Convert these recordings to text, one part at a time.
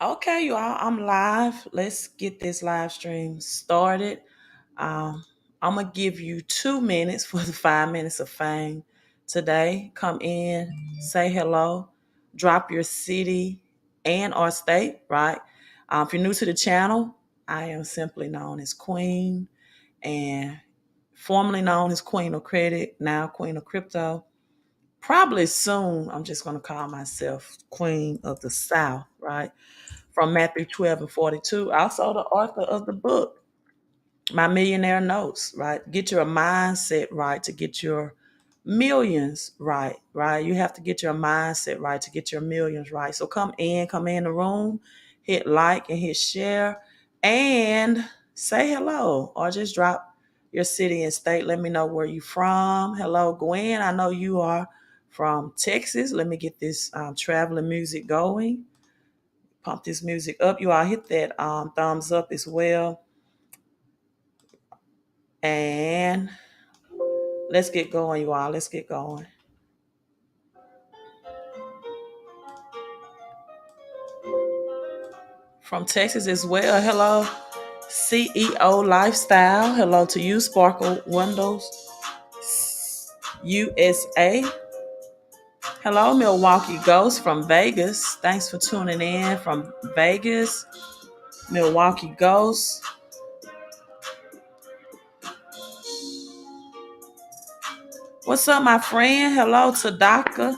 Okay, you all, I'm live. Let's get this live stream started. Um, I'm gonna give you 2 minutes for the 5 minutes of fame today. Come in, say hello, drop your city and or state, right? If you're new to the channel, I am simply known as Queen and formerly known as Queen of Credit, now Queen of Crypto. Probably soon, I'm just gonna call myself Queen of the South, right? From Matthew 12 and 42. Also, the author of the book, My Millionaire Notes, right? Get your mindset right to get your millions right, right? You have to get your mindset right to get your millions right. So come in the room, hit like and hit share, and say hello or just drop your city and state. Let me know where you from. Hello, Gwen. I know you are from Texas. Let me get this traveling music going. Pump this music up. You all hit that thumbs up as well. And let's get going, you all. Let's get going. From Texas as well. Hello, CEO Lifestyle. Hello to you, Sparkle Windows USA. Hello, Milwaukee Ghost from Vegas. Thanks for tuning in from Vegas. Milwaukee Ghost. What's up, my friend? Hello to Daka.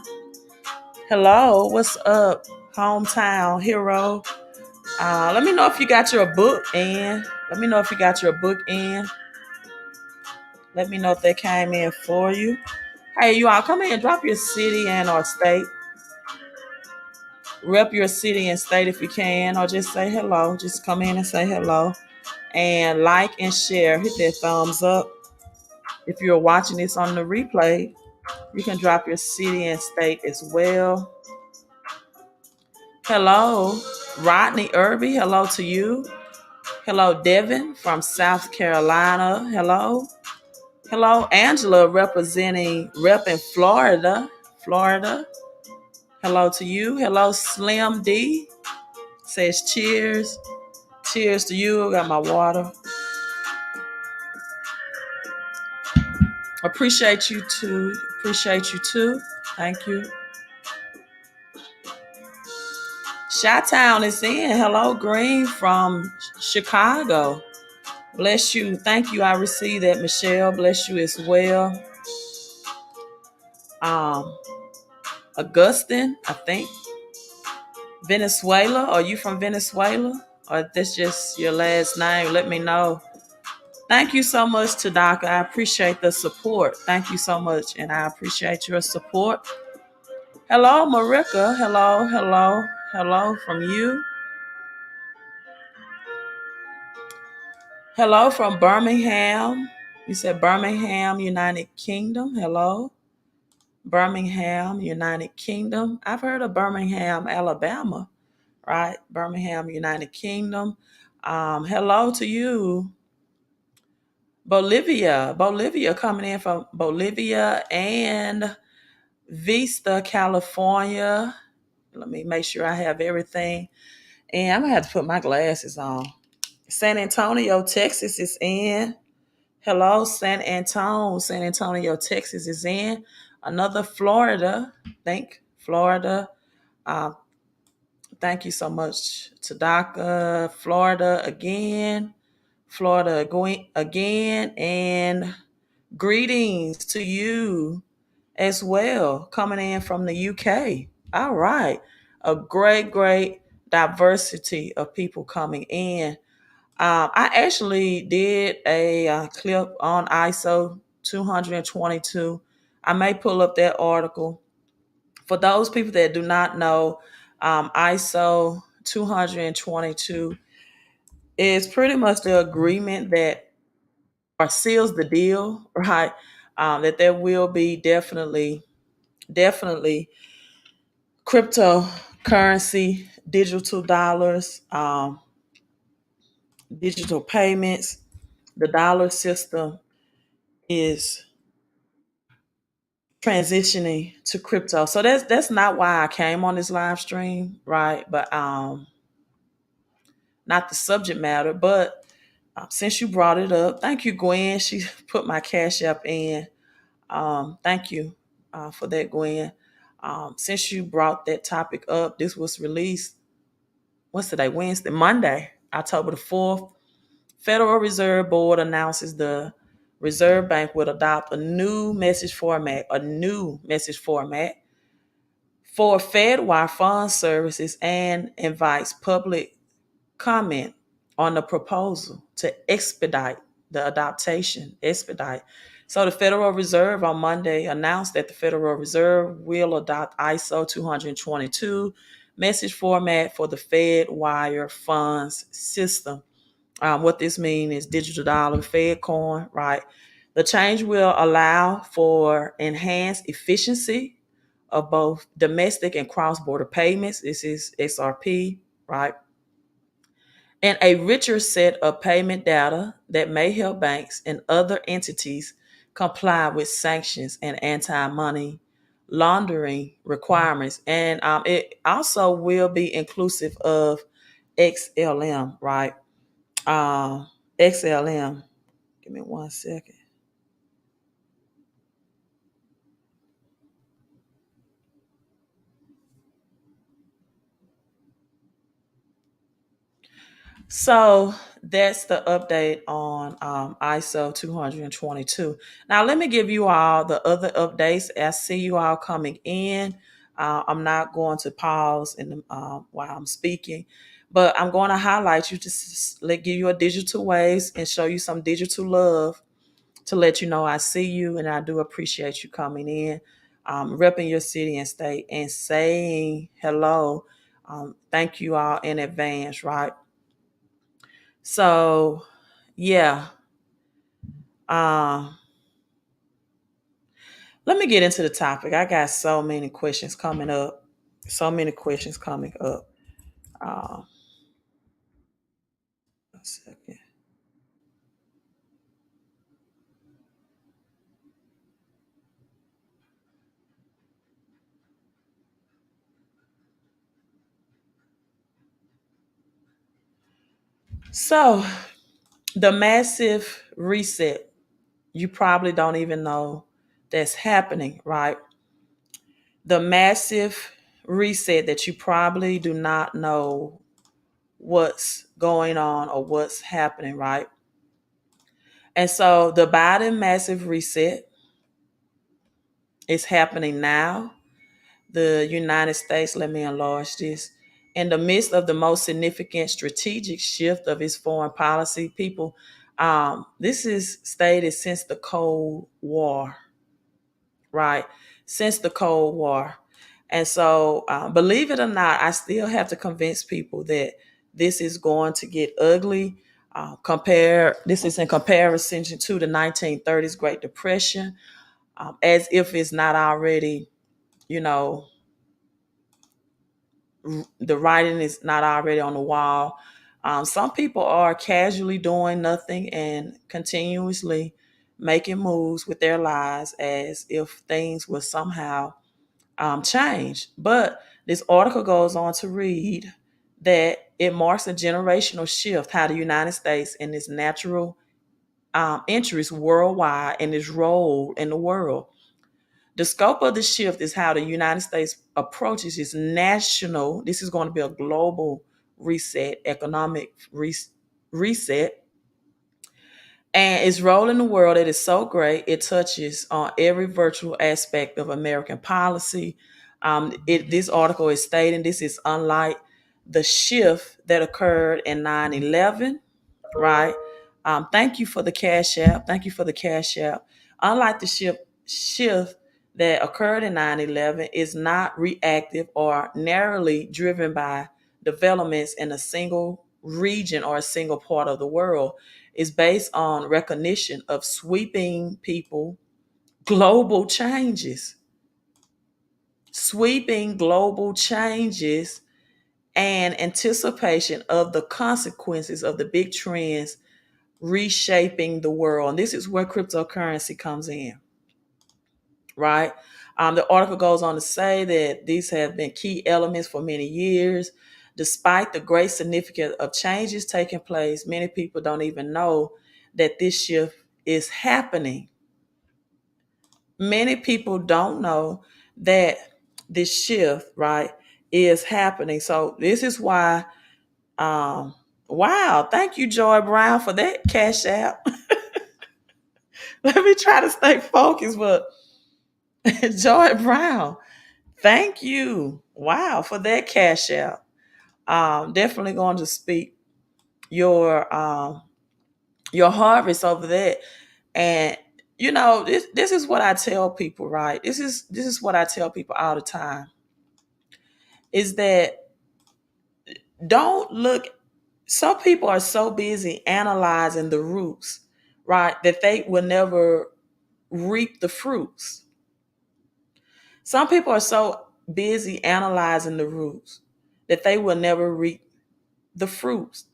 Hello, what's up, hometown hero? Let me know if you got your book in. Let me know if you got your book in. Let me know if they came in for you. Hey, you all come in and drop your city and or state. Rep your city and state if you can, or just say hello. Just come in and say hello. And like and share. Hit that thumbs up. If you're watching this on the replay, you can drop your city and state as well. Hello, Rodney Irby. Hello to you. Hello, Devin from South Carolina. Hello. Hello, Angela repping Florida. Florida. Hello to you. Hello, Slim D. Says cheers. Cheers to you. Got my water. Appreciate you too. Appreciate you too. Thank you. Chi-Town is in. Hello, Green from Chicago. Bless you. Thank you. I received that, Michelle. Bless you as well. Um, Augustine, I think. Venezuela. Are you from Venezuela? Or this just your last name? Let me know. Thank you so much, Tadaka. I appreciate the support. Thank you so much, and I appreciate your support. Hello, Marika. Hello, hello, hello from you. Hello from Birmingham. You said Birmingham, United Kingdom. Hello. Birmingham, United Kingdom. I've heard of Birmingham, Alabama, right? Birmingham, United Kingdom. Hello to you. Bolivia coming in from Bolivia and Vista, California. Let me make sure I have everything. And I'm gonna have to put my glasses on. San Antonio, Texas is in. Hello, San Antonio. San Antonio, Texas is in. Another Florida. Thank Florida. Um, thank you so much to DACA. Florida again. Florida going again. And greetings to you as well, coming in from the UK. All right. A great diversity of people coming in. I actually did a clip on ISO 222. I may pull up that article. For those people that do not know, ISO 222 is pretty much the agreement that or seals the deal, right? That there will be definitely cryptocurrency, digital dollars, digital payments. The dollar system is transitioning to crypto. So that's not why I came on this live stream, right? But not the subject matter, but since you brought it up, thank you, Gwen. She put my Cash App in. Thank you for that, Gwen. Since you brought that topic up, this was released, what's today? Wednesday, Monday, October the 4th. Federal Reserve Board announces the Reserve Bank will adopt a new message format for FedWire fund services and invites public comment on the proposal to expedite the adaptation. Expedite. So the Federal Reserve on Monday announced that the Federal Reserve will adopt ISO 222 message format for the FedWire funds system. What this means is digital dollar, Fed coin, right? The change will allow for enhanced efficiency of both domestic and cross-border payments. This is XRP, right? And a richer set of payment data that may help banks and other entities comply with sanctions and anti-money laundering requirements. And it also will be inclusive of XLM, right? XLM. Give me 1 second. So that's the update on ISO 222. Now, let me give you all the other updates. I see you all coming in. I'm not going to pause while I'm speaking, but I'm going to highlight you to give you a digital waves and show you some digital love to let you know I see you and I do appreciate you coming in, repping your city and state and saying hello. Thank you all in advance, right? So, yeah. Um, Let me get into the topic. I got so many questions coming up. So many questions coming up. Um, a second. So, the massive reset, you probably don't even know that's happening, right? The massive reset that you probably do not know what's going on or what's happening, right? And so the Biden massive reset is happening now. The United States, let me enlarge this, in the midst of the most significant strategic shift of its foreign policy, people, this is stated since the Cold War, right? Since the Cold War. And so, believe it or not, I still have to convince people that this is going to get ugly. This is in comparison to the 1930s Great Depression, as if it's not already, you know, the writing is not already on the wall. Some people are casually doing nothing and continuously making moves with their lives as if things will somehow change. But this article goes on to read that it marks a generational shift how the United States and its natural interest worldwide and its role in the world. The scope of the shift is how the United States approaches its national, this is going to be a global reset, economic reset, and its role in the world. It is so great. It touches on every virtual aspect of American policy. This article is stating this is unlike the shift that occurred in 9/11, right? Thank you for the Cash App. Thank you for the Cash App. Unlike the shift that occurred in 9/11 is not reactive or narrowly driven by developments in a single region or a single part of the world. It's based on recognition of global changes, sweeping global changes and anticipation of the consequences of the big trends reshaping the world. And this is where cryptocurrency comes in, right? The article goes on to say that these have been key elements for many years. Despite the great significance of changes taking place, many people don't even know that this shift is happening. Many people don't know that this shift, right, is happening. So this is why, um, wow, thank you, Joy Brown, for that cash app. Let me try to stay focused, but Joy Brown, thank you. Wow, for that cash app. Definitely going to speak your harvest over that. And this is what I tell people, right? This is what I tell people all the time is that don't look. Some people are so busy analyzing the roots, right, that they will never reap the fruits. Some people are so busy analyzing the roots that they will never reap the fruits.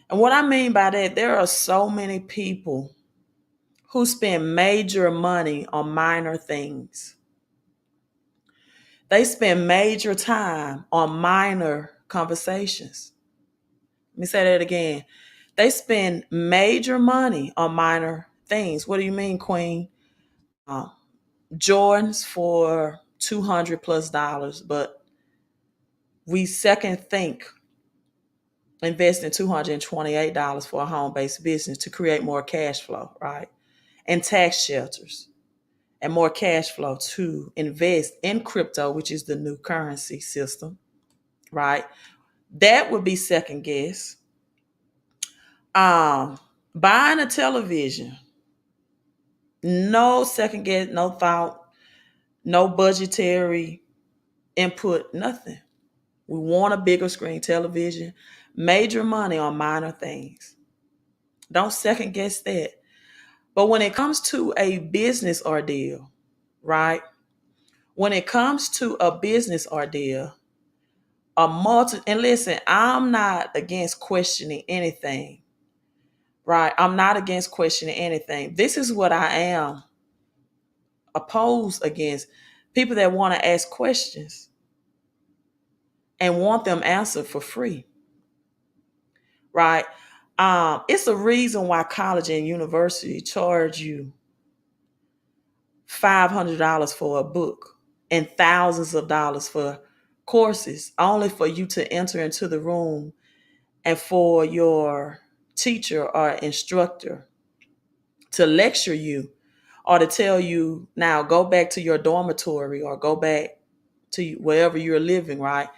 And what I mean by that, there are so many people who spend major money on minor things. They spend major time on minor conversations. Let me say that again. They spend major money on minor things. What do you mean, Queen? Uh, Jordans for $200 plus, but we second think investing $228 for a home-based business to create more cash flow, right? And tax shelters and more cash flow to invest in crypto, which is the new currency system, right? That would be second guess. Buying a television, no second guess, no thought, no budgetary input, nothing. We want a bigger screen television, major money on minor things. Don't second guess that. But when it comes to a business ordeal, right? When it comes to a business ordeal, and listen, I'm not against questioning anything, right? I'm not against questioning anything. This is what I am opposed against: people that want to ask questions and want them answered for free, right? It's a reason why college and university charge you $500 for a book and thousands of dollars for courses, only for you to enter into the room and for your teacher or instructor to lecture you or to tell you, now go back to your dormitory or go back to wherever you're living, right?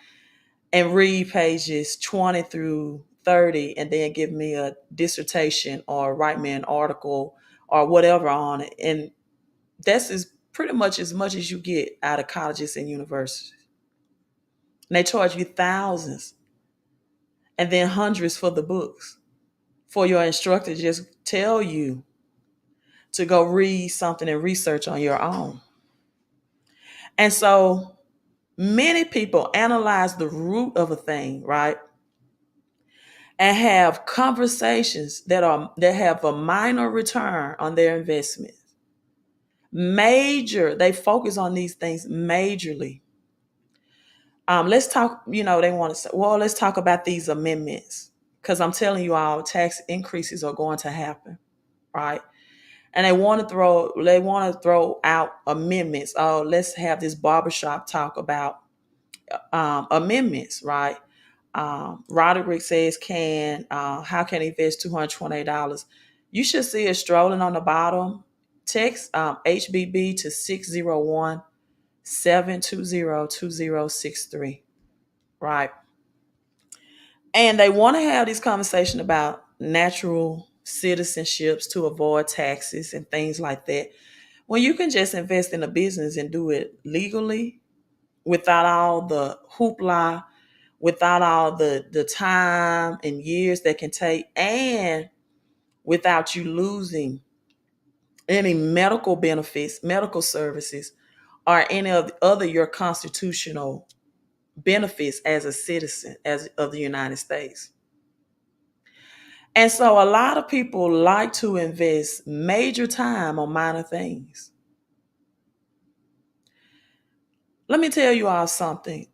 And read pages 20 through 30 and then give me a dissertation or write me an article or whatever on it. And that's pretty much as much as you get out of colleges and universities. And they charge you thousands and then hundreds for the books, for your instructor to just tell you to go read something and research on your own. And so many people analyze the root of a thing, right? And have conversations that have a minor return on their investment. They focus on these things majorly. Let's talk, they want to say, well, let's talk about these amendments. Because I'm telling you all, tax increases are going to happen, right? And they want to throw out amendments. Oh, let's have this barbershop talk about amendments, right? Roderick says, how can he invest $228? You should see it strolling on the bottom. Text HBB to 601-720-2063, right? And they want to have this conversation about natural citizenships to avoid taxes and things like that. When you can just invest in a business and do it legally without all the hoopla, without all the time and years that can take, and without you losing any medical benefits, medical services, or any of the other your constitutional benefits as a citizen of the United States. And so a lot of people like to invest major time on minor things. Let me tell you all something.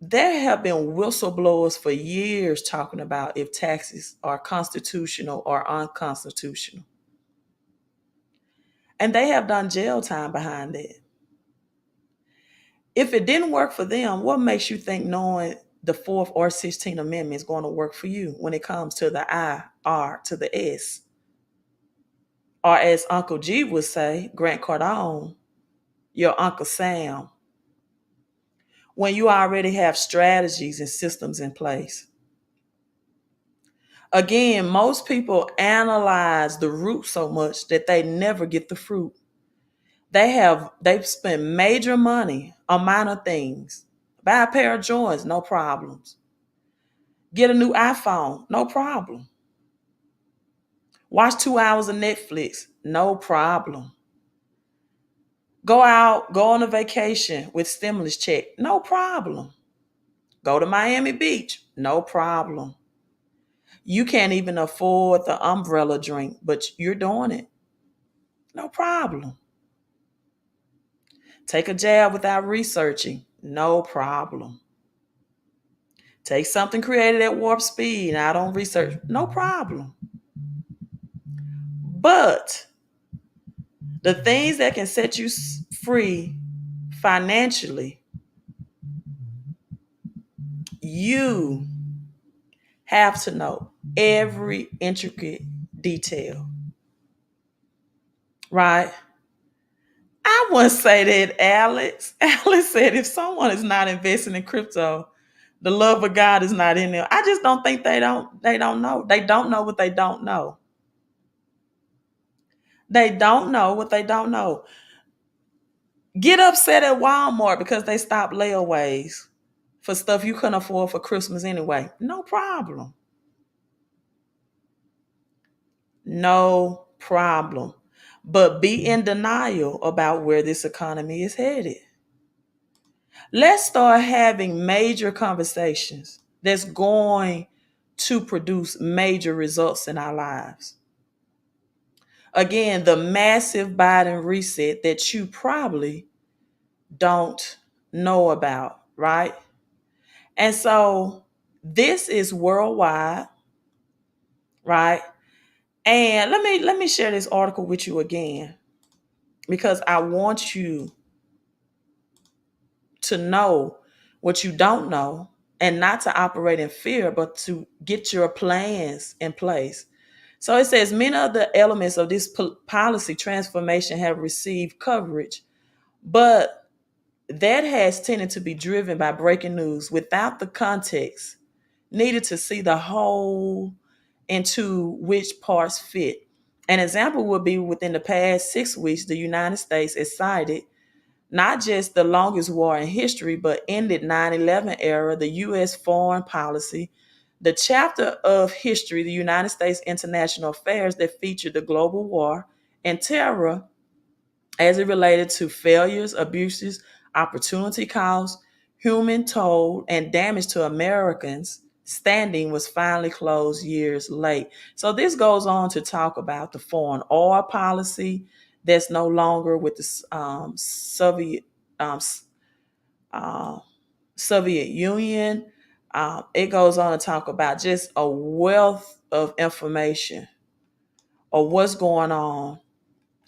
There have been whistleblowers for years talking about if taxes are constitutional or unconstitutional. And they have done jail time behind it. If it didn't work for them, what makes you think knowing the 4th or 16th Amendment is going to work for you when it comes to the I, R to the S? Or as Uncle G would say, Grant Cardone, your Uncle Sam, when you already have strategies and systems in place. Again, most people analyze the root so much that they never get the fruit. They've spent major money on minor things. Buy a pair of Jordans, no problems. Get a new iPhone, no problem. Watch 2 hours of Netflix, no problem. Go out, go on a vacation with stimulus check, no problem. Go to Miami Beach, no problem. You can't even afford the umbrella drink, but you're doing it. No problem. Take a jab without researching, no problem. Take something created at warp speed, and I don't research, no problem. But the things that can set you free financially, you have to know every intricate detail, right? I wouldn't say that, Alex. Alex said if someone is not investing in crypto, the love of God is not in them. I just don't think they don't know. They don't know what they don't know. They don't know what they don't know. Get upset at Walmart because they stopped layaways for stuff you couldn't afford for Christmas anyway. No problem. No problem. But be in denial about where this economy is headed. Let's start having major conversations that's going to produce major results in our lives. Again, the massive Biden reset that you probably don't know about, right? And so this is worldwide, right? And let me share this article with you again, because I want you to know what you don't know, and not to operate in fear, but to get your plans in place. So it says many of the elements of this policy transformation have received coverage, but that has tended to be driven by breaking news without the context needed to see the whole into which parts fit. An example would be within the past 6 weeks, the United States has cited not just the longest war in history, but ended 9/11 era, the U.S. foreign policy, the chapter of history, the United States international affairs that featured the global war and terror as it related to failures, abuses, opportunity costs, human toll, and damage to Americans standing was finally closed years late. So this goes on to talk about the foreign oil policy that's no longer with the um, uh, Soviet Union. It goes on to talk about just a wealth of information of what's going on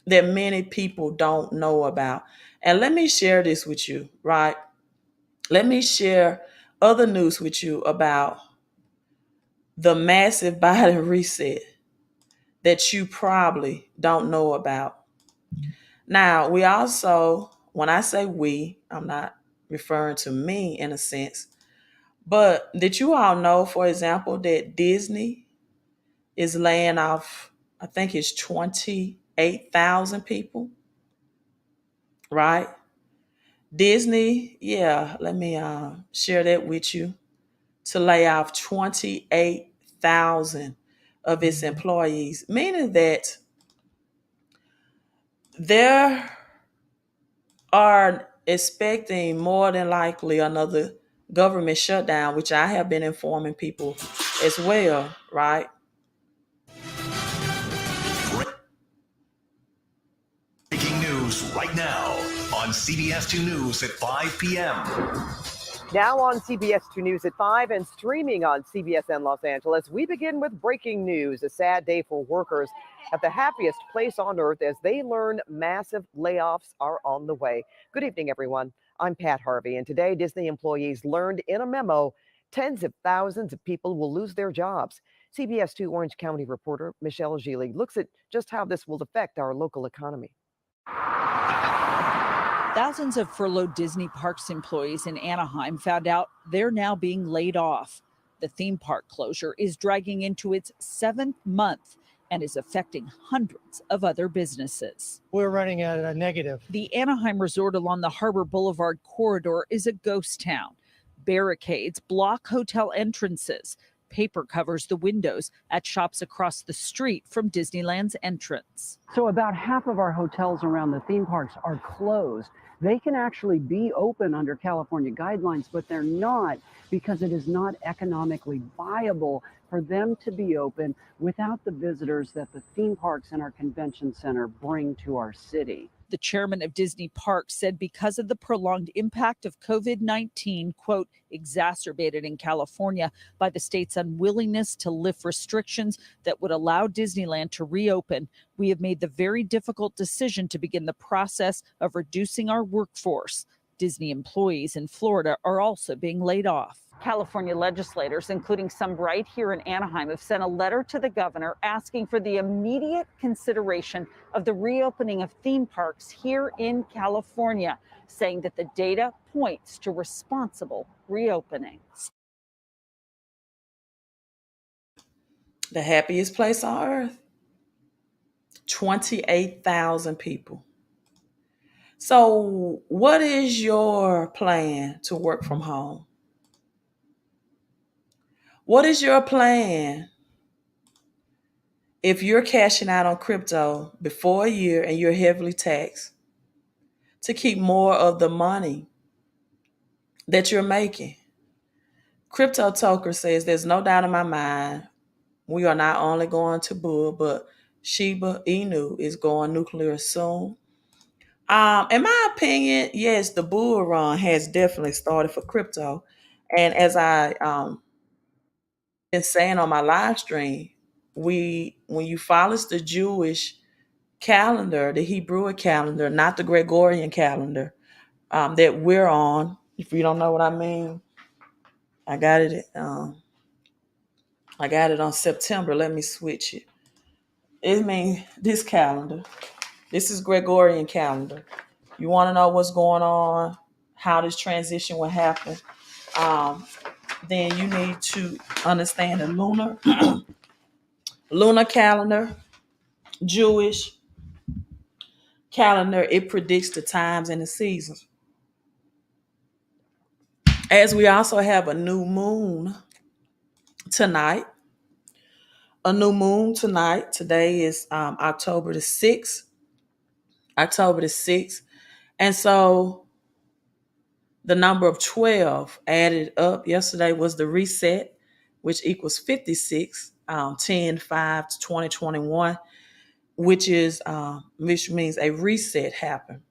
that many people don't know about. And let me share this with you, right? Let me share other news with you about the massive Biden reset that you probably don't know about. Now, we also, when I say we, I'm not referring to me in a sense, but did you all know, for example, that Disney is laying off, I think it's 28,000 people, right? Disney, yeah, let me share that with you, to lay off 28,000 of its employees, meaning that there are expecting more than likely another government shutdown, which I have been informing people as well, right? Breaking news right now on CBS 2 News at 5 p.m. Now on CBS 2 News at 5 and streaming on CBSN Los Angeles, we begin with breaking news. A sad day for workers at the happiest place on earth as they learn massive layoffs are on the way. Good evening, everyone. I'm Pat Harvey, and today Disney employees learned in a memo tens of thousands of people will lose their jobs. CBS 2 Orange County reporter Michelle Gili looks at just how this will affect our local economy. Thousands of furloughed Disney Parks employees in Anaheim found out they're now being laid off. The theme park closure is dragging into its 7th month and is affecting hundreds of other businesses. We're running at a negative. The Anaheim resort along the Harbor Boulevard corridor is a ghost town. Barricades block hotel entrances. Paper covers the windows at shops across the street from Disneyland's entrance. So about half of our hotels around the theme parks are closed. They can actually be open under California guidelines, but they're not because it is not economically viable for them to be open without the visitors that the theme parks and our convention center bring to our city. The chairman of Disney Parks said because of the prolonged impact of COVID-19, quote, exacerbated in California by the state's unwillingness to lift restrictions that would allow Disneyland to reopen, we have made the very difficult decision to begin the process of reducing our workforce. Disney employees in Florida are also being laid off. California legislators, including some right here in Anaheim, have sent a letter to the governor asking for the immediate consideration of the reopening of theme parks here in California, saying that the data points to responsible reopenings. The happiest place on earth. 28,000 people. So, what is your plan to work from home? What is your plan if you're cashing out on crypto before a year and you're heavily taxed to keep more of the money that you're making? Crypto Toker says there's no doubt in my mind we are not only going to bull, but Shiba Inu is going nuclear soon. In my opinion, yes, the bull run has definitely started for crypto. And as I been saying on my live stream, when you follow the Jewish calendar, the Hebrew calendar, not the Gregorian calendar that we're on. If you don't know what I mean, I got it. I got it on September. Let me switch it. It means this calendar. This is Gregorian calendar. You want to know what's going on, how this transition will happen, then you need to understand the lunar calendar, Jewish calendar. It predicts the times and the seasons. As we also have a new moon tonight. A new moon tonight. Today is October the 6th. October the 6th. And so the number of 12 added up yesterday was the reset, which equals 56, 10/5 to 2021, which means a reset happened.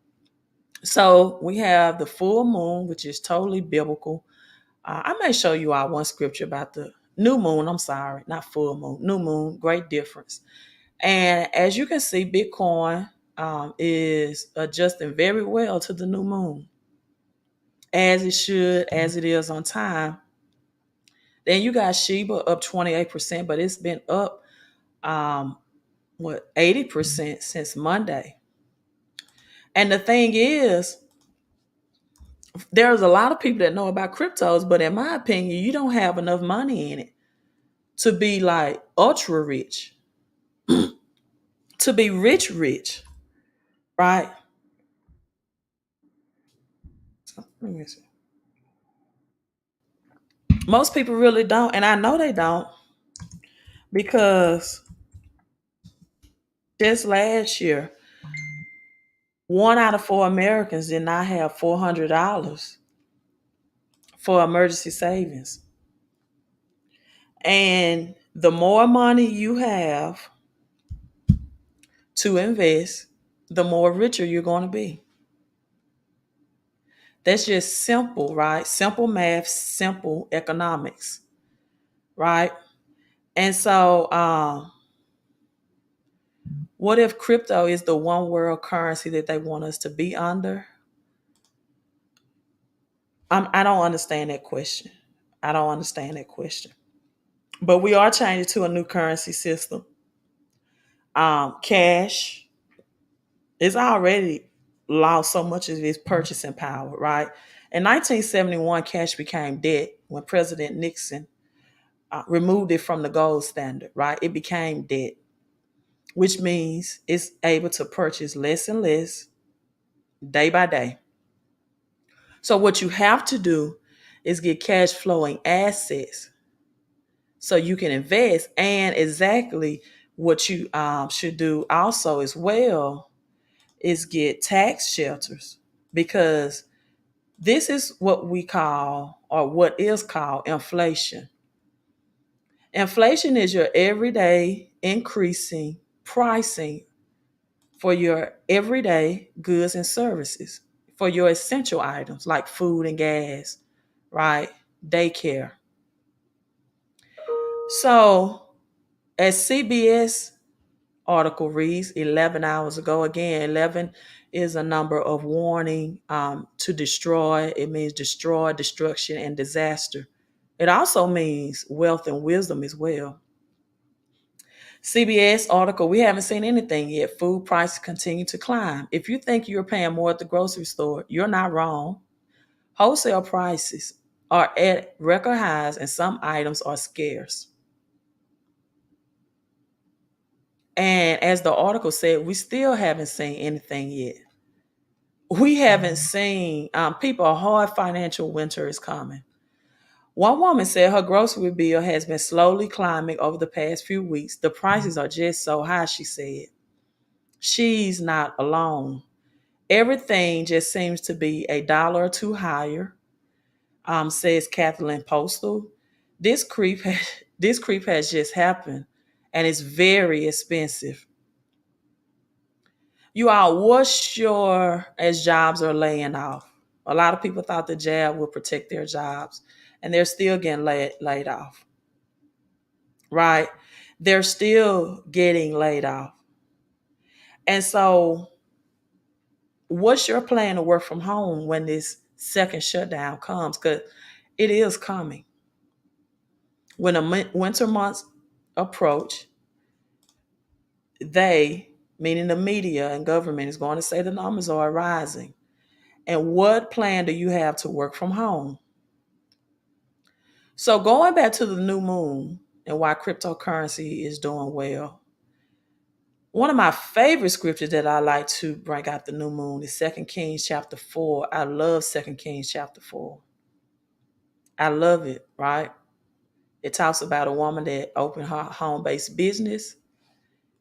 So we have the full moon, which is totally biblical. I may show you all one scripture about the new moon. I'm sorry, not full moon, new moon, great difference. And as you can see, Bitcoin is adjusting very well to the new moon, as it should, as it is on time. Then you got Shiba up 28%, but it's been up 80% since Monday. And the thing is, there's a lot of people that know about cryptos, but in my opinion, you don't have enough money in it to be like ultra rich, to be rich, right? So, let me see. Most people really don't, and I know they don't, because just last year, 1 out of 4 Americans did not have $400 for emergency savings. And the more money you have to invest, the more richer you're going to be. That's just simple, right? Simple math, simple economics, right? And so, what if crypto is the one world currency that they want us to be under? I don't understand that question. I don't understand that question. But we are changing to a new currency system. Cash is already lost so much of its purchasing power, right? In 1971, cash became debt when President Nixon removed it from the gold standard, right? It became debt, which means it's able to purchase less and less day by day. So what you have to do is get cash flowing assets so you can invest. And exactly what you should do also as well is get tax shelters, because this is what we call, or what is called, inflation. Inflation is your everyday increasing pricing for your everyday goods and services, for your essential items like food and gas, right? Daycare. So, as CBS article reads 11 hours ago, again, 11 is a number of warning, to destroy. It means destroy, destruction, and disaster. It also means wealth and wisdom as well. CBS article, we haven't seen anything yet. Food prices continue to climb. If you think you're paying more at the grocery store, you're not wrong. Wholesale prices are at record highs and some items are scarce. And as the article said, we still haven't seen anything yet. We haven't seen, people, a hard financial winter is coming. One woman said her grocery bill has been slowly climbing over the past few weeks. The prices are just so high, she said. She's not alone. Everything just seems to be $1 or $2 higher, says Kathleen Postal. This creep has just happened, and it's very expensive. You all, what's your, as jobs are laying off? A lot of people thought the jab would protect their jobs, and they're still getting laid off, right? They're still getting laid off. And so, what's your plan to work from home when this second shutdown comes? Because it is coming. When the winter months approach, they, meaning the media and government, is going to say the numbers are rising. And what plan do you have to work from home? So going back to the new moon and why cryptocurrency is doing well, one of my favorite scriptures that I like to bring out the new moon is 2 Kings chapter 4. I love 2 Kings chapter 4. I love it, right? It talks about a woman that opened her home-based business.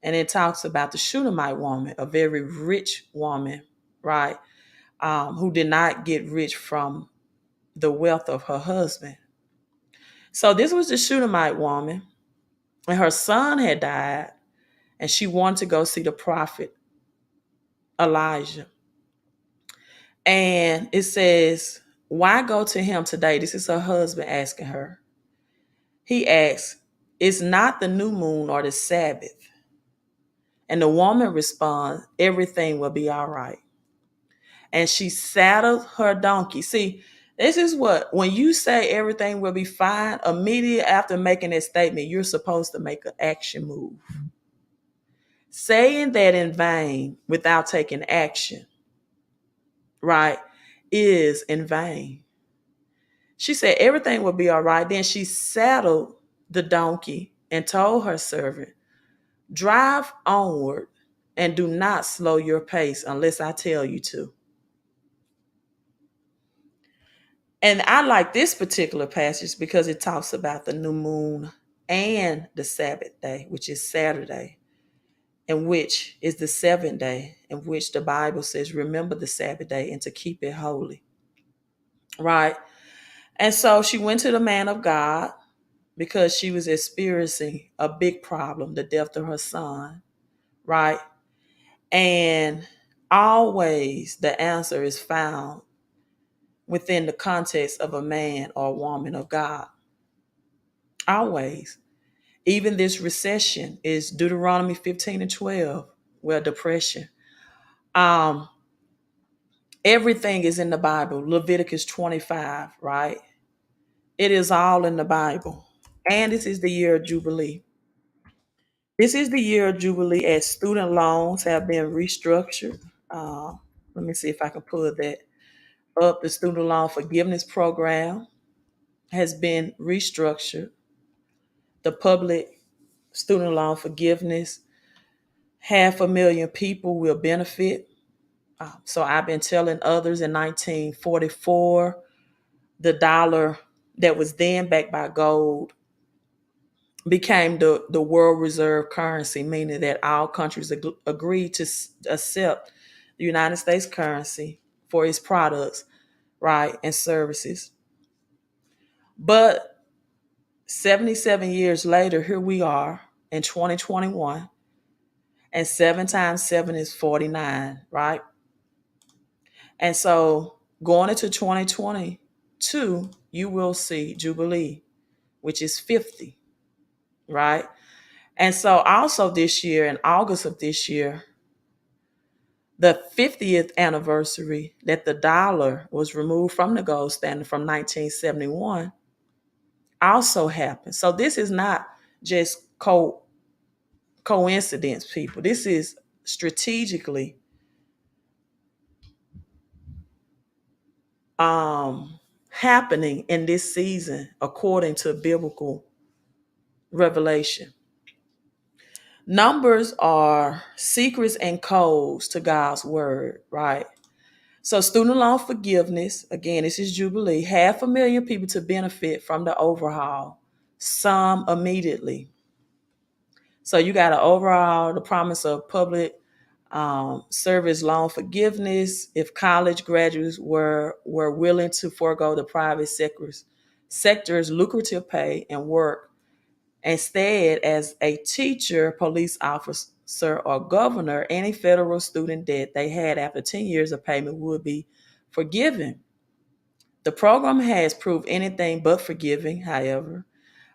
And it talks about the Shunammite woman, a very rich woman, right? Who did not get rich from the wealth of her husband. So this was the Shunammite woman, and her son had died, and she wanted to go see the prophet Elijah. And it says, why go to him today? This is her husband asking her. He asks, it's not the new moon or the Sabbath. And the woman responds, everything will be all right. And she saddled her donkey. See, this is what, when you say everything will be fine, immediately after making that statement, you're supposed to make an action move. Saying that in vain without taking action, right, is in vain. She said everything will be all right. Then she saddled the donkey and told her servant, drive onward and do not slow your pace unless I tell you to. And I like this particular passage because it talks about the new moon and the Sabbath day, which is Saturday, and which is the seventh day, in which the Bible says, remember the Sabbath day and to keep it holy. Right? And so she went to the man of God because she was experiencing a big problem, the death of her son. Right? And always the answer is found within the context of a man or a woman of God. Always. Even this recession is Deuteronomy 15:12, well, depression. Um, Everything is in the Bible. Leviticus 25, right? It is all in the Bible. And this is the year of Jubilee. This is the year of Jubilee as student loans have been restructured. Uh, Let me see if I can pull that up. The student loan forgiveness program has been restructured. The public student loan forgiveness, 500,000 people will benefit. So I've been telling others in 1944, the dollar that was then backed by gold became the world reserve currency, meaning that all countries agreed to accept the United States currency for its products, right, and services. But 77 years later, here we are in 2021, and 7 times 7 is 49, right? And so going into 2022, you will see Jubilee, which is 50, right? And so also this year, in August of this year, the 50th anniversary that the dollar was removed from the gold standard from 1971 also happened. So this is not just coincidence, people. This is strategically happening in this season according to biblical revelation. Numbers are secrets and codes to God's word, right? So student loan forgiveness, again, this is Jubilee, 500,000 people to benefit from the overhaul, some immediately. So you got an overhaul, the promise of public service loan forgiveness if college graduates were willing to forego the private sector's lucrative pay and work instead as a teacher, police officer, or governor. Any federal student debt they had after 10 years of payment would be forgiven. The program has proved anything but forgiving, however.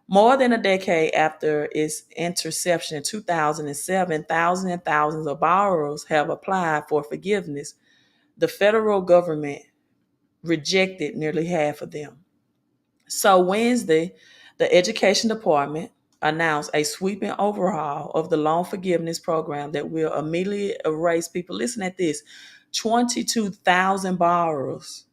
More than a decade after its interception in 2007, thousands and thousands of borrowers have applied for forgiveness. The federal government rejected nearly half of them. So Wednesday, the Education Department announced a sweeping overhaul of the loan forgiveness program that will immediately erase people. Listen at this, 22,000 borrowers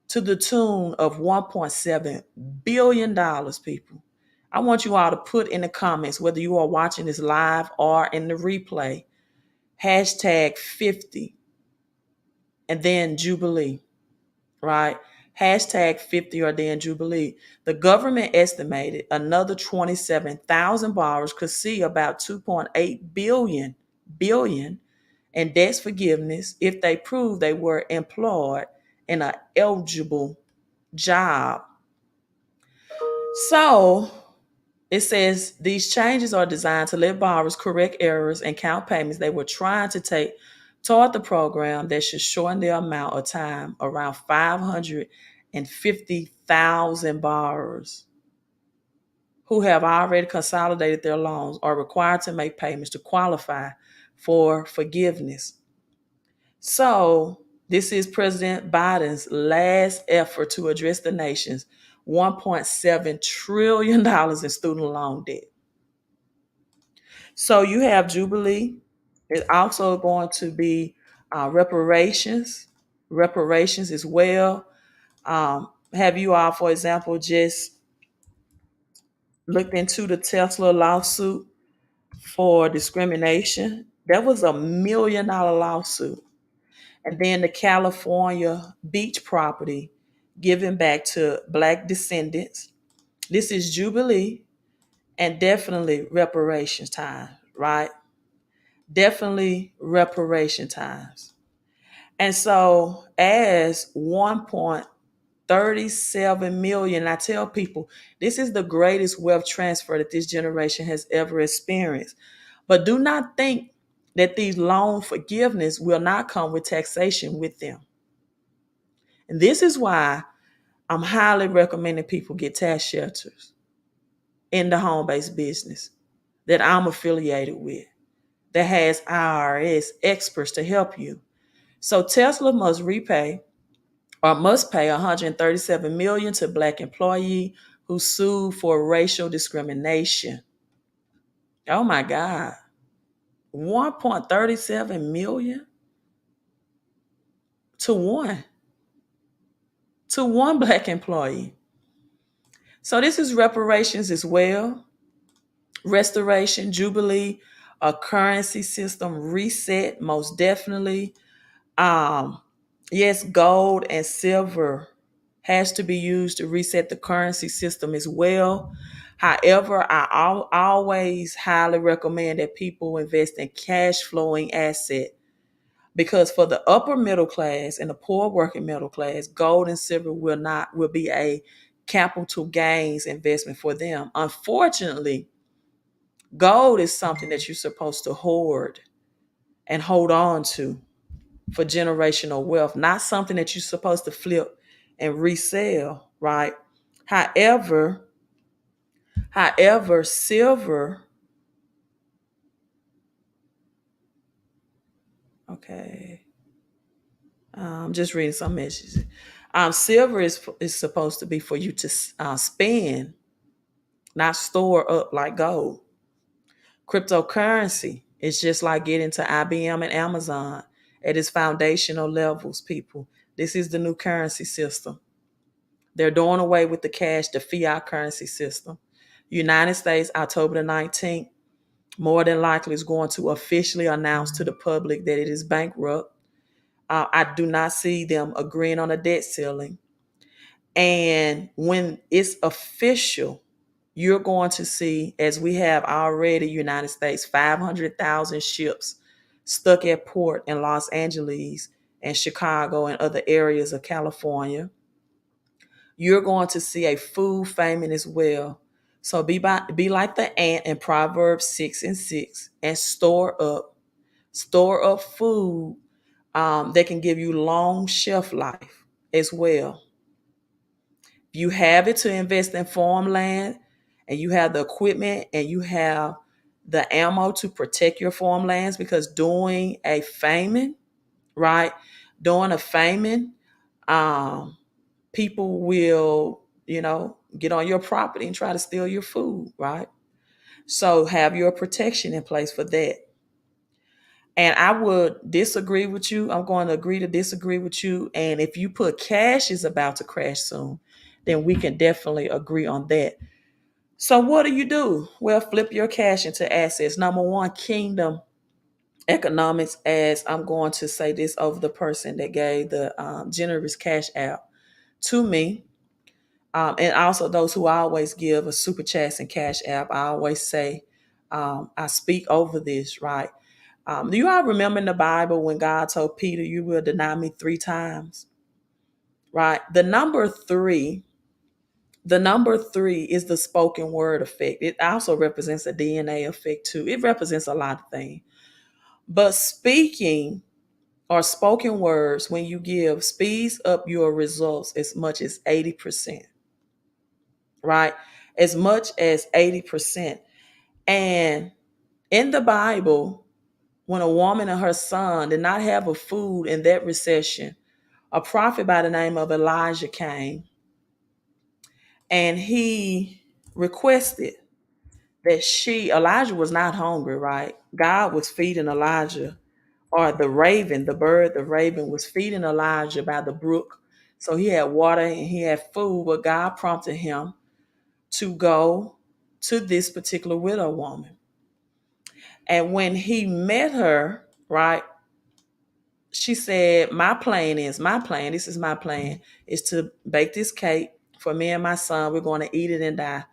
to the tune of $1.7 billion, people. I want you all to put in the comments, whether you are watching this live or in the replay, hashtag 50 and then Jubilee, right? Hashtag 50 or then Jubilee. The government estimated another 27,000 borrowers could see about 2.8 billion in debt forgiveness if they proved they were employed in an eligible job. So it says these changes are designed to let borrowers correct errors and count payments they were trying to take toward the program that should shorten the amount of time. Around 550,000 borrowers who have already consolidated their loans are required to make payments to qualify for forgiveness. So this is President Biden's last effort to address the nation's $1.7 trillion in student loan debt. So you have Jubilee. It's also going to be reparations as well. Have you all, for example, just looked into the Tesla lawsuit for discrimination? That was $1 million lawsuit. And then the California beach property given back to Black descendants. This is Jubilee and definitely reparations time, right? Definitely reparation times. And so as 1.37 million, I tell people, this is the greatest wealth transfer that this generation has ever experienced. But do not think that these loan forgiveness will not come with taxation with them. And this is why I'm highly recommending people get tax shelters in the home-based business that I'm affiliated with, that has IRS experts to help you. So Tesla must pay $137 million to Black employee who sued for racial discrimination. Oh my God. 1.37 million to one Black employee. So this is reparations as well. Restoration, Jubilee, a currency system reset, most definitely. Yes, gold and silver has to be used to reset the currency system as well. However, I always highly recommend that people invest in cash flowing asset, because for the upper middle class and the poor working middle class, gold and silver will be a capital gains investment for them. Unfortunately, gold is something that you're supposed to hoard and hold on to for generational wealth, not something that you're supposed to flip and resell, right? However, silver, okay, I'm just reading some messages. Silver is supposed to be for you to spend, not store up like gold. Cryptocurrency is just like getting to IBM and Amazon at its foundational levels, people. This is the new currency system. They're doing away with the cash, the fiat currency system. United States, October the 19th, more than likely is going to officially announce to the public that it is bankrupt. I do not see them agreeing on a debt ceiling. And when it's official, you're going to see, as we have already, United States, 500,000 ships stuck at port in Los Angeles and Chicago and other areas of California. You're going to see a food famine as well. So be like the ant in Proverbs 6:6 and store up food that can give you long shelf life as well. If you have it to invest in farmland, and you have the equipment and you have the ammo to protect your farmlands, because during a famine, right? During a famine, people will, get on your property and try to steal your food, right? So have your protection in place for that. And I would disagree with you. I'm going to agree to disagree with you. And if you put cash is about to crash soon, then we can definitely agree on that. So what do? Well, flip your cash into assets. Number one, kingdom economics, as I'm going to say this over the person that gave the generous cash app to me. And also those who always give a super chats and cash app. I always say, I speak over this, right? Do you all remember in the Bible when God told Peter, you will deny me 3 times, right? The number three is the spoken word effect. It also represents a DNA effect too. It represents a lot of things. But speaking or spoken words, when you give, speeds up your results as much as 80%, right? As much as 80%. And in the Bible, when a woman and her son did not have a food in that recession, a prophet by the name of Elijah came, and he requested that Elijah was not hungry, right? God was feeding Elijah, or the raven was feeding Elijah by the brook. So he had water and he had food, but God prompted him to go to this particular widow woman. And when he met her, right, she said, this is my plan, is to bake this cake for me and my son. We're going to eat it and die.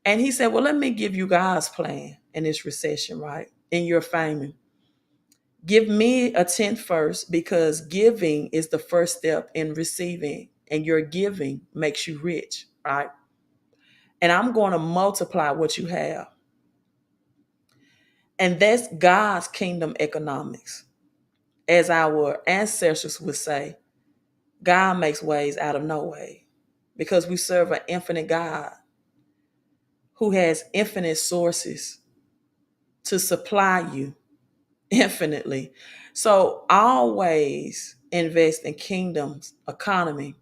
And he said, well, let me give you God's plan in this recession, right? In your famine. Give me a tenth first, because giving is the first step in receiving, and your giving makes you rich, right? And I'm going to multiply what you have. And that's God's kingdom economics. As our ancestors would say, God makes ways out of no way because we serve an infinite God who has infinite sources to supply you infinitely. So always invest in kingdoms, economy,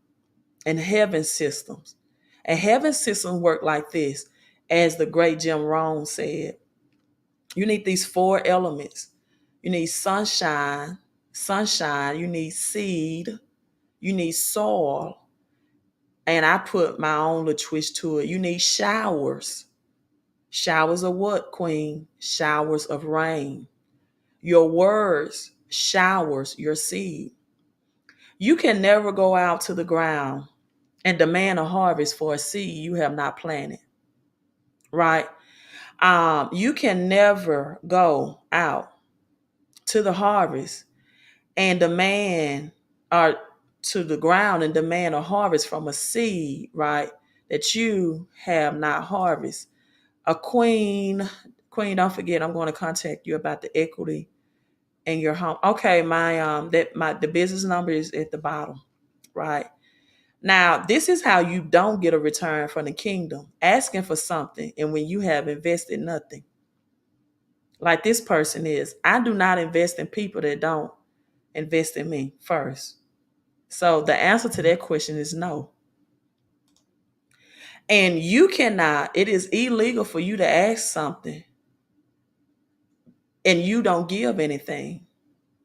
and heaven systems. And heaven systems work like this, as the great Jim Rohn said. You need these four elements. You need sunshine, you need seed, you need soil, and I put my own little twist to it. You need showers. Showers of what, Queen? Showers of rain. Your words showers your seed. You can never go out to the ground and demand a harvest for a seed you have not planted, right? You can never go out to the harvest and demand, or to the ground and demand a harvest from a seed, right, that you have not harvested. A queen, don't forget, I'm going to contact you about the equity in your home. Okay, the business number is at the bottom, right? Now, this is how you don't get a return from the kingdom: asking for something and when you have invested nothing. Like this person is. I do not invest in people that don't invest in me first. So the answer to that question is no. And you cannot, it is illegal for you to ask something and you don't give anything.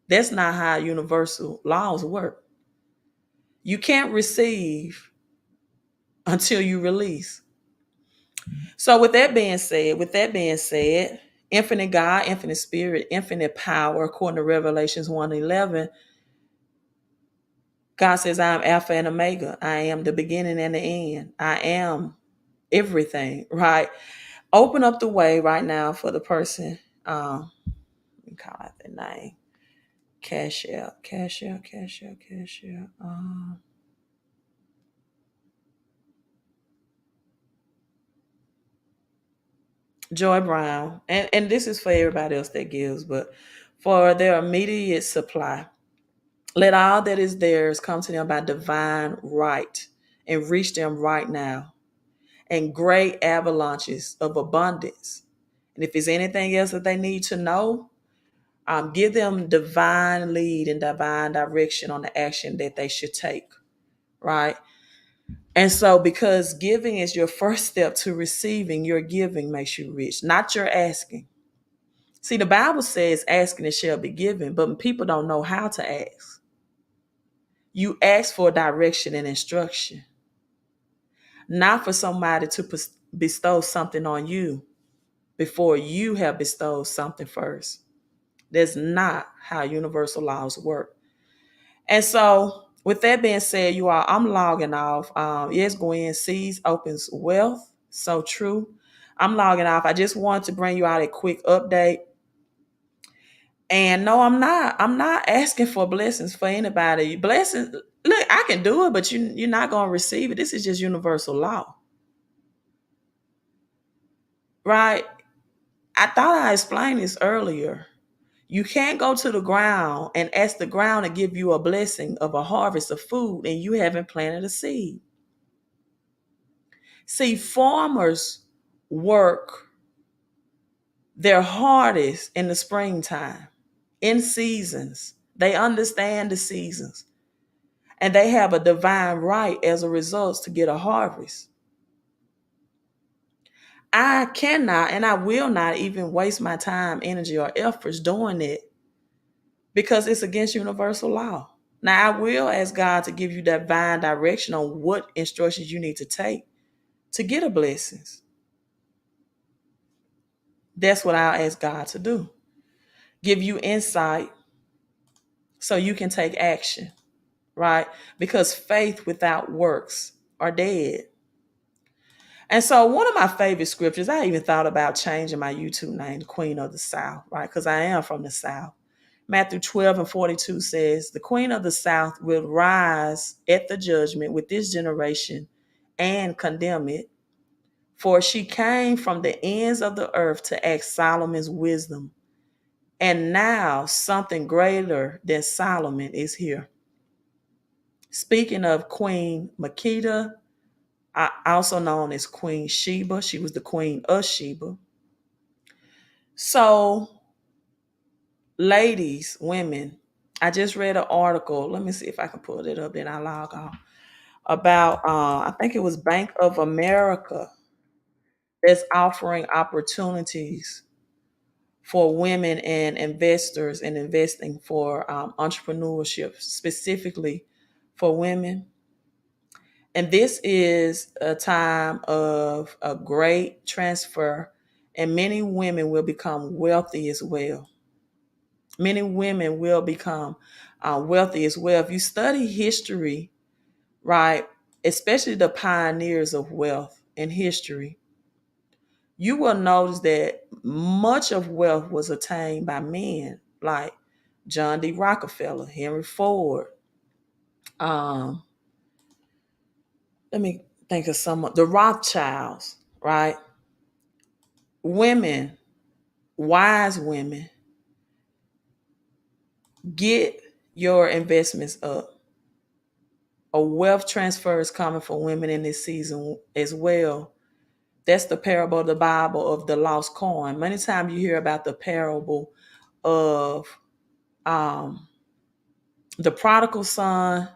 That's not how universal laws work. You can't receive until you release. So with that being said, infinite God, infinite spirit, infinite power, according to Revelations 1:11, God says, I am Alpha and Omega. I am the beginning and the end. I am everything, right? Open up the way right now for the person. Let me call out the name. Cash out. Joy Brown. And this is for everybody else that gives, but for their immediate supply, let all that is theirs come to them by divine right and reach them right now. And great avalanches of abundance. And if there's anything else that they need to know, give them divine lead and divine direction on the action that they should take, right? And so, because giving is your first step to receiving, your giving makes you rich, not your asking. See, the Bible says asking it shall be given, but people don't know how to ask. You ask for direction and instruction, not for somebody to bestow something on you before you have bestowed something first. That's not how universal laws work. And so, with that being said, you all, I'm logging off. Yes, Gwen, seeds opens wealth. So true. I'm logging off. I just wanted to bring you out a quick update. And no, I'm not asking for blessings for anybody. Blessings, look, I can do it, but you're not going to receive it. This is just universal law, right? I thought I explained this earlier. You can't go to the ground and ask the ground to give you a blessing of a harvest of food and you haven't planted a seed. See, farmers work their hardest in the springtime, in seasons. They understand the seasons. And they have a divine right as a result to get a harvest. I cannot and I will not even waste my time, energy, or efforts doing it because it's against universal law. Now, I will ask God to give you divine direction on what instructions you need to take to get a blessing. That's what I'll ask God to do. Give you insight so you can take action, right? Because faith without works are dead. And so one of my favorite scriptures, I even thought about changing my YouTube name to Queen of the South, right? Because I am from the South. Matthew 12:42 says, the Queen of the South will rise at the judgment with this generation and condemn it. For she came from the ends of the earth to ask Solomon's wisdom. And now something greater than Solomon is here. Speaking of Queen Makita, also known as Queen Sheba, she was the Queen of Sheba. So, ladies, women, I just read an article. Let me see if I can pull it up, then I log on. About, I think it was Bank of America that's offering opportunities for women and investors and investing for entrepreneurship, specifically for women. And this is a time of a great transfer, and many women will become wealthy as well. Many women will become wealthy as well. If you study history, right, especially the pioneers of wealth in history, you will notice that much of wealth was attained by men like John D. Rockefeller, Henry Ford. Um, Let me think of the Rothschilds, right? Women, wise women, get your investments up. A wealth transfer is coming for women in this season as well. That's the parable of the Bible of the lost coin. Many times you hear about the parable of the prodigal son.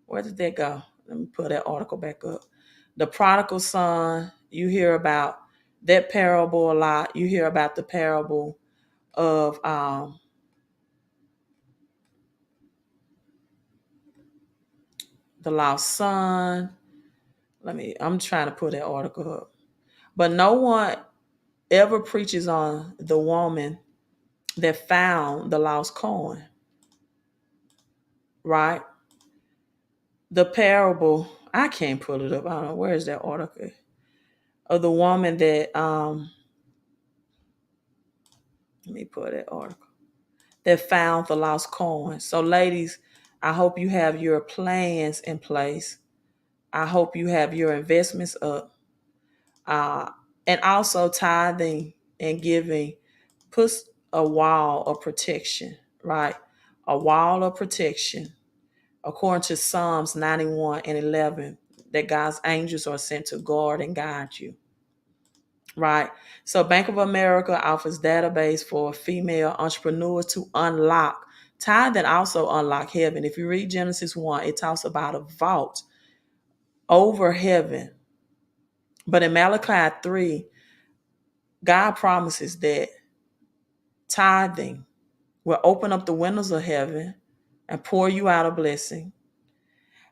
Where did that go? Let me pull that article back up. The prodigal son, you hear about that parable a lot. You hear about the parable of the lost son. I'm trying to pull that article up. But no one ever preaches on the woman that found the lost coin, right? The parable, I can't pull it up. I don't know, where is that article? Of the woman that, let me pull that article, that found the lost coin. So ladies, I hope you have your plans in place. I hope you have your investments up. And also tithing and giving puts a wall of protection, right? A wall of protection, according to Psalms 91:11, that God's angels are sent to guard and guide you, right? So Bank of America offers database for female entrepreneurs to unlock. Tithing also unlock heaven. If you read Genesis 1, it talks about a vault over heaven. But in Malachi 3, God promises that tithing will open up the windows of heaven and pour you out a blessing,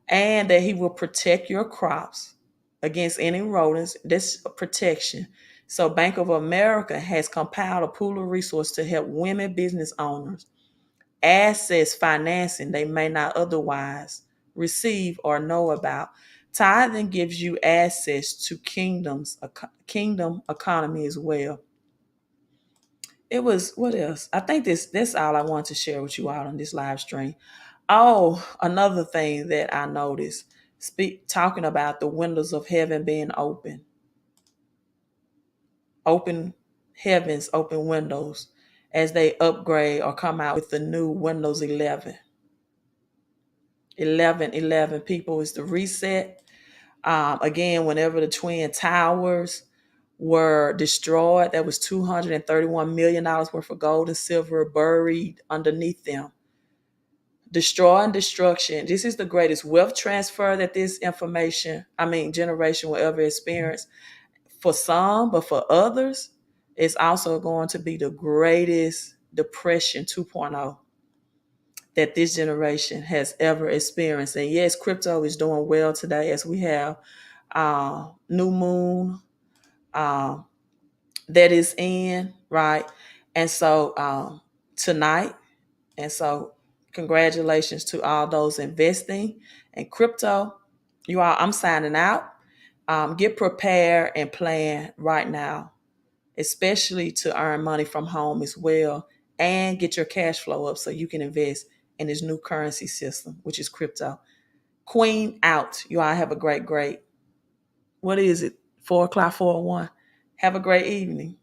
and that he will protect your crops against any rodents. This protection. So Bank of America has compiled a pool of resources to help women business owners access financing they may not otherwise receive or know about. Tithing gives you access to kingdom economy as well. It was, what else? I think that's all I want to share with you all on this live stream. Oh, another thing that I noticed, talking about the windows of heaven being open. Open heavens, open windows, as they upgrade or come out with the new Windows 11. 11 people is the reset. Again, whenever the Twin Towers were destroyed, there was $231 million worth of gold and silver buried underneath them. Destroy and destruction. This is the greatest wealth transfer that this generation will ever experience. For some, but for others, it's also going to be the greatest depression 2.0 that this generation has ever experienced. And yes, crypto is doing well today, as we have new moon that is in, right? And so tonight, and so congratulations to all those investing in crypto. You all, I'm signing out. Get prepared and plan right now, especially to earn money from home as well, and get your cash flow up so you can invest in this new currency system, which is crypto. Queen out. You all have a great, what is it? 4:01. Have a great evening.